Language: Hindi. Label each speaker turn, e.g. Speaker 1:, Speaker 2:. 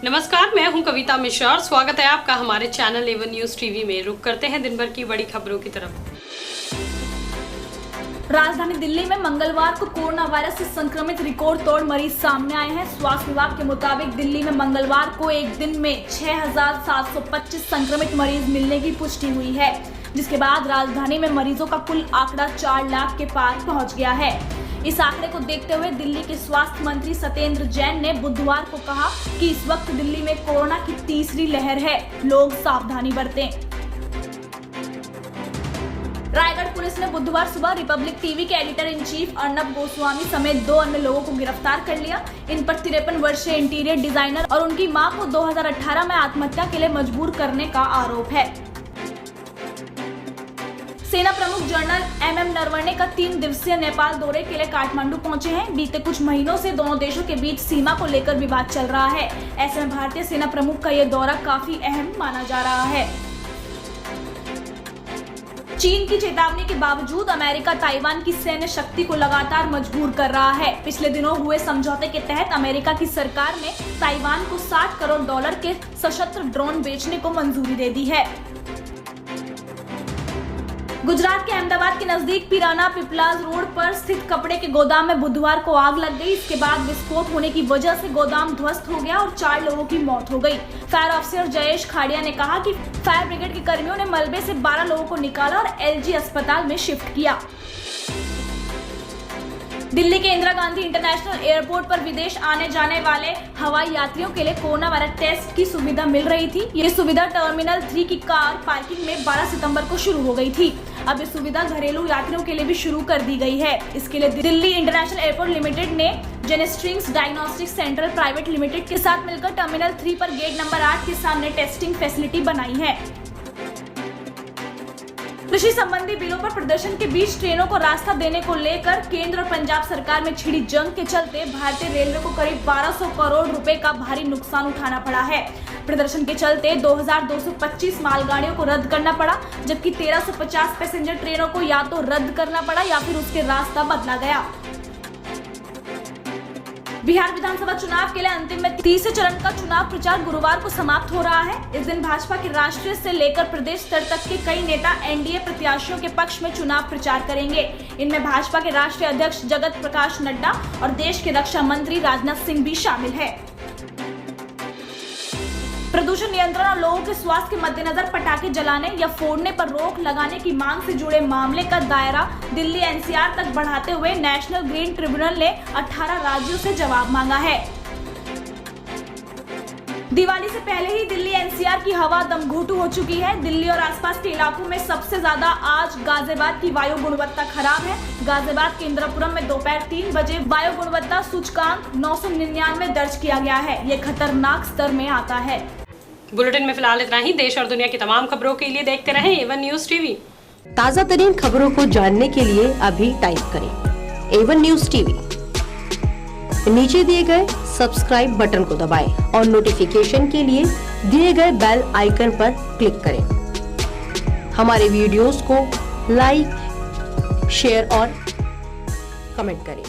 Speaker 1: नमस्कार, मैं हूं कविता मिश्रा और स्वागत है आपका हमारे चैनल एवन न्यूज टीवी में। रुक करते हैं दिन भर की बड़ी खबरों की तरफ।
Speaker 2: राजधानी दिल्ली में मंगलवार को कोरोना वायरस से संक्रमित रिकॉर्ड तोड़ मरीज सामने आए हैं। स्वास्थ्य विभाग के मुताबिक दिल्ली में मंगलवार को एक दिन में 6,725 संक्रमित मरीज मिलने की पुष्टि हुई है, जिसके बाद राजधानी में मरीजों का कुल आंकड़ा 4 लाख के पार पहुंच गया है। इस आंकड़े को देखते हुए दिल्ली के स्वास्थ्य मंत्री सत्येंद्र जैन ने बुधवार को कहा कि इस वक्त दिल्ली में कोरोना की तीसरी लहर है, लोग सावधानी बरतें। रायगढ़ पुलिस ने बुधवार सुबह रिपब्लिक टीवी के editor in chief Arnab Goswami समेत 2 अन्य लोगों को गिरफ्तार कर लिया। इन पर 53 वर्षीय इंटीरियर डिजाइनर और उनकी मां को 2018 में आत्महत्या के लिए मजबूर करने का आरोप है। सेना प्रमुख जनरल MM नरवणे का 3 दिवसीय नेपाल दौरे के लिए काठमांडू पहुंचे हैं। बीते कुछ महीनों से दोनों देशों के बीच सीमा को लेकर विवाद चल रहा है। ऐसे में भारतीय सेना प्रमुख का यह दौरा काफी अहम माना जा रहा है। चीन की चेतावनी के बावजूद अमेरिका ताइवान की सैन्य शक्ति को लगातार मजबूर कर रहा है। पिछले दिनों हुए समझौते के तहत अमेरिका की सरकार ने ताइवान को $60 करोड़ के सशस्त्र ड्रोन बेचने को मंजूरी दे दी है। गुजरात के अहमदाबाद के नजदीक पिराना पिपलाज रोड पर स्थित कपड़े के गोदाम में बुधवार को आग लग गई। इसके बाद विस्फोट होने की वजह से गोदाम ध्वस्त हो गया और 4 लोगों की मौत हो गई। फायर ऑफिसर जयेश खाड़िया ने कहा कि फायर ब्रिगेड के कर्मियों ने मलबे से 12 लोगों को निकाला और LG अस्पताल में शिफ्ट किया। दिल्ली के इंदिरा गांधी इंटरनेशनल एयरपोर्ट पर विदेश आने जाने वाले हवाई यात्रियों के लिए कोरोना वायरस टेस्ट की सुविधा मिल रही थी। ये सुविधा टर्मिनल 3 की कार पार्किंग में 12 सितंबर को शुरू हो गई थी। अब ये सुविधा घरेलू यात्रियों के लिए भी शुरू कर दी गई है। इसके लिए दिल्ली इंटरनेशनल एयरपोर्ट लिमिटेड ने जेनेस्ट्रिंग्स डायग्नोस्टिक सेंटर प्राइवेट लिमिटेड के साथ मिलकर टर्मिनल 3 पर गेट नंबर 8 के सामने टेस्टिंग फैसिलिटी बनाई है। कृषि संबंधी बिलों पर प्रदर्शन के बीच ट्रेनों को रास्ता देने को लेकर केंद्र और पंजाब सरकार में छिड़ी जंग के चलते भारतीय रेलवे को करीब 1200 करोड़ रुपए का भारी नुकसान उठाना पड़ा है। प्रदर्शन के चलते 2225 मालगाड़ियों को रद्द करना पड़ा, जबकि 1350 पैसेंजर ट्रेनों को या तो रद्द करना पड़ा या फिर उसके रास्ता बदला गया। बिहार विधानसभा चुनाव के लिए अंतिम में तीसरे चरण का चुनाव प्रचार गुरुवार को समाप्त हो रहा है। इस दिन भाजपा के राष्ट्रीय से लेकर प्रदेश स्तर तक के कई नेता NDA प्रत्याशियों के पक्ष में चुनाव प्रचार करेंगे। इनमें भाजपा के राष्ट्रीय अध्यक्ष जगत प्रकाश नड्डा और देश के रक्षा मंत्री राजनाथ सिंह भी शामिल है। प्रदूषण नियंत्रण और लोगों के स्वास्थ्य के मद्देनजर पटाखे जलाने या फोड़ने पर रोक लगाने की मांग से जुड़े मामले का दायरा दिल्ली NCR तक बढ़ाते हुए नेशनल ग्रीन ट्रिब्यूनल ने 18 राज्यों से जवाब मांगा है। दिवाली से पहले ही दिल्ली NCR की हवा दमघोटू हो चुकी है। दिल्ली और आसपास के इलाकों में सबसे ज्यादा आज गाजियाबाद की वायु गुणवत्ता खराब है। गाजियाबाद के इंदिरापुरम में दोपहर 3 बजे वायु गुणवत्ता सूचकांक 999 दर्ज किया गया है। ये खतरनाक स्तर में आता है।
Speaker 1: बुलेटिन में फिलहाल इतना ही। देश और दुनिया की तमाम खबरों के लिए देखते रहें एवन न्यूज टीवी।
Speaker 3: ताज़ा तरीन खबरों को जानने के लिए अभी टाइप करें एवन न्यूज टीवी। नीचे दिए गए सब्सक्राइब बटन को दबाएं और नोटिफिकेशन के लिए दिए गए बेल आइकन पर क्लिक करें। हमारे वीडियोस को लाइक, शेयर और कमेंट करें।